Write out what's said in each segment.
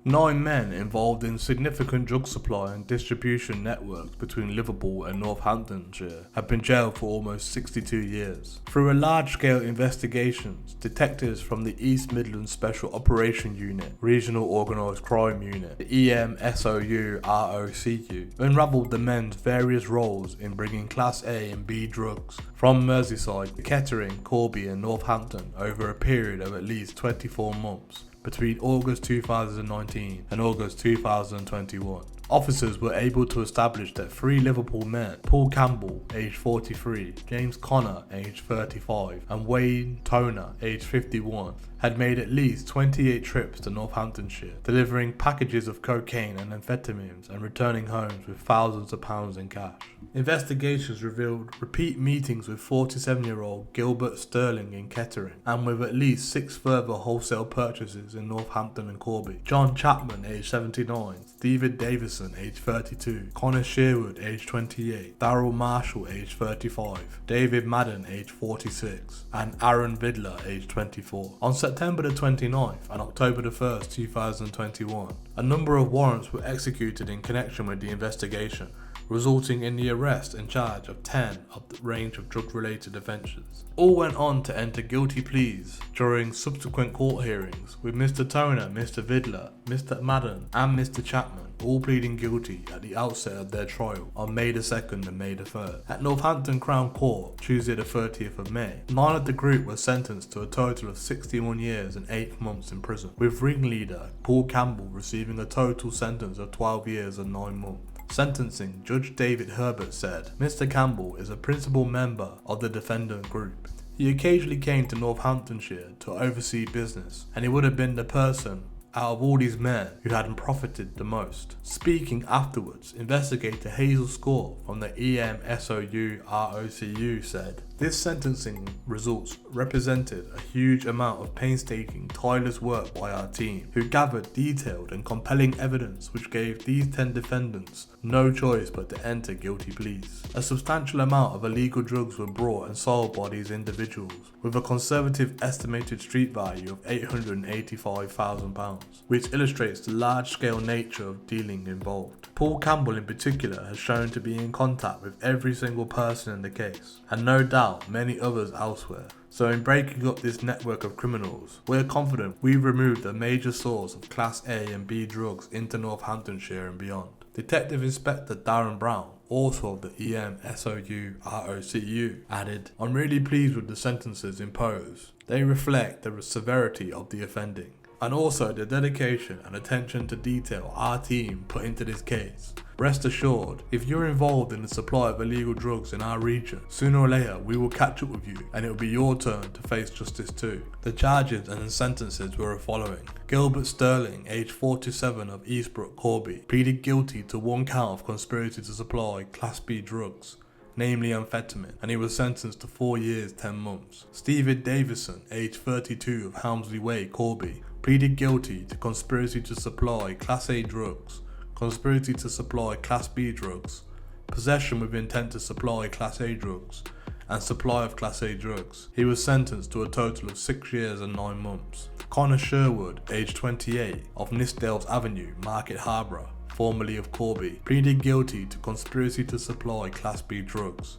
9 men involved in significant drug supply and distribution networks between Liverpool and Northamptonshire have been jailed for almost 62 years. Through a large-scale investigations, detectives from the East Midlands Special Operation Unit, Regional Organised Crime Unit, the EMSOU-ROCU, unravelled the men's various roles in bringing Class A and B drugs from Merseyside to Kettering, Corby and Northampton over a period of at least 24 months. Between August 2019 and August 2021. Officers were able to establish that 3 Liverpool men, Paul Campbell, aged 43, James Connor, aged 35, and Wayne Toner, aged 51, had made at least 28 trips to Northamptonshire, delivering packages of cocaine and amphetamines and returning homes with thousands of pounds in cash. Investigations revealed repeat meetings with 47-year-old Gilbert Stirling in Kettering, and with at least 6 further wholesale purchases in Northampton and Corby. John Chapman, aged 79, Stephen Davison, aged 32, Connor Sherwood, aged 28, Darryl Marshall, aged 35, David Madden, aged 46, and Aaron Vidler, aged 24. On September the 29th and October the 1st, 2021, a number of warrants were executed in connection with the investigation, resulting in the arrest and charge of 10 of the range of drug-related offences. All went on to enter guilty pleas during subsequent court hearings, with Mr. Toner, Mr. Vidler, Mr. Madden and Mr. Chapman all pleading guilty at the outset of their trial on May the 2nd and May the 3rd. At Northampton Crown Court, Tuesday the 30th of May, 9 of the group were sentenced to a total of 61 years and 8 months in prison, with ringleader Paul Campbell receiving a total sentence of 12 years and 9 months. Sentencing, Judge David Herbert said, Mr. Campbell is a principal member of the defendant group. He occasionally came to Northamptonshire to oversee business, and he would have been the person out of all these men who had profited the most. Speaking afterwards, investigator Hazel Score from the EMSOU-ROCU said, this sentencing results represented a huge amount of painstaking, tireless work by our team, who gathered detailed and compelling evidence which gave these 10 defendants no choice but to enter guilty pleas. A substantial amount of illegal drugs were brought and sold by these individuals, with a conservative estimated street value of £885,000, which illustrates the large-scale nature of dealing involved. Paul Campbell in particular has shown to be in contact with every single person in the case, and no doubt many others elsewhere. So in breaking up this network of criminals, we're confident we've removed a major source of Class A and B drugs into Northamptonshire and beyond. Detective Inspector Darren Brown, also of the EMSOU-ROCU, added, I'm really pleased with the sentences imposed. They reflect the severity of the offending, and also the dedication and attention to detail our team put into this case. Rest assured, if you're involved in the supply of illegal drugs in our region, sooner or later we will catch up with you and it will be your turn to face justice too. The charges and sentences were as following. Gilbert Stirling, aged 47 of Eastbrook, Corby, pleaded guilty to 1 count of conspiracy to supply Class B drugs, namely amphetamine, and he was sentenced to 4 years 10 months. Stephen Davison, aged 32 of Helmsley Way, Corby, pleaded guilty to conspiracy to supply Class A drugs, conspiracy to supply Class B drugs, possession with intent to supply Class A drugs, and supply of Class A drugs. He was sentenced to a total of 6 years and 9 months. Connor Sherwood, aged 28, of Nithsdale's Avenue, Market Harborough, formerly of Corby, pleaded guilty to conspiracy to supply Class B drugs.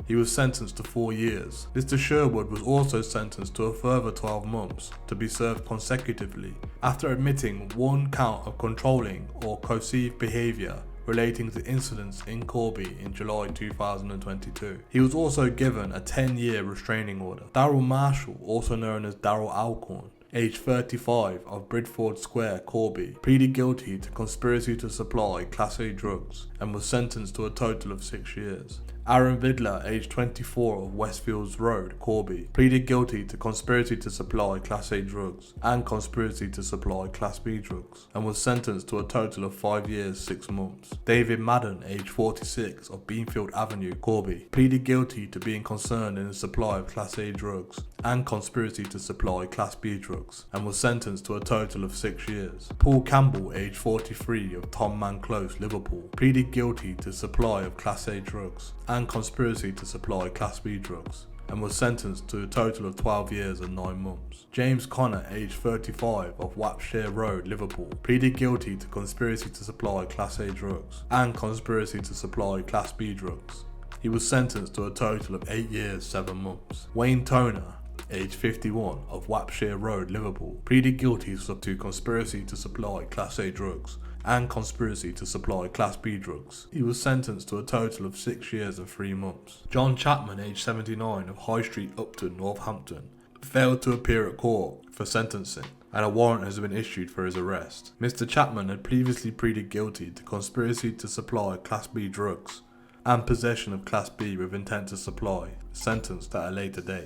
He was sentenced to 4 years. Mr. Sherwood was also sentenced to a further 12 months to be served consecutively after admitting 1 count of controlling or coercive behaviour relating to incidents in Corby in July 2022. He was also given a 10-year restraining order. Darryl Marshall, also known as Darryl Alcorn, aged 35 of Bridford Square, Corby, pleaded guilty to conspiracy to supply Class A drugs and was sentenced to a total of 6 years. Aaron Vidler, aged 24 of Westfields Road, Corby, pleaded guilty to conspiracy to supply Class A drugs and conspiracy to supply Class B drugs and was sentenced to a total of 5 years 6 months. David Madden, aged 46 of Beanfield Avenue, Corby, pleaded guilty to being concerned in the supply of Class A drugs and conspiracy to supply Class B drugs and was sentenced to a total of 6 years. Paul Campbell, aged 43 of Tom Man Close, Liverpool, pleaded guilty to supply of Class A drugs and conspiracy to supply Class B drugs and was sentenced to a total of 12 years and 9 months. James Connor, aged 35, of Wapshire Road, Liverpool, pleaded guilty to conspiracy to supply Class A drugs and conspiracy to supply Class B drugs. He was sentenced to a total of 8 years, 7 months. Wayne Toner, aged 51, of Wapshire Road, Liverpool, pleaded guilty to conspiracy to supply Class A drugs and conspiracy to supply Class B drugs. He was sentenced to a total of 6 years and 3 months. John Chapman, aged 79, of High Street, Upton, Northampton, failed to appear at court for sentencing, and a warrant has been issued for his arrest. Mr. Chapman had previously pleaded guilty to conspiracy to supply Class B drugs and possession of Class B with intent to supply, sentenced at a later date.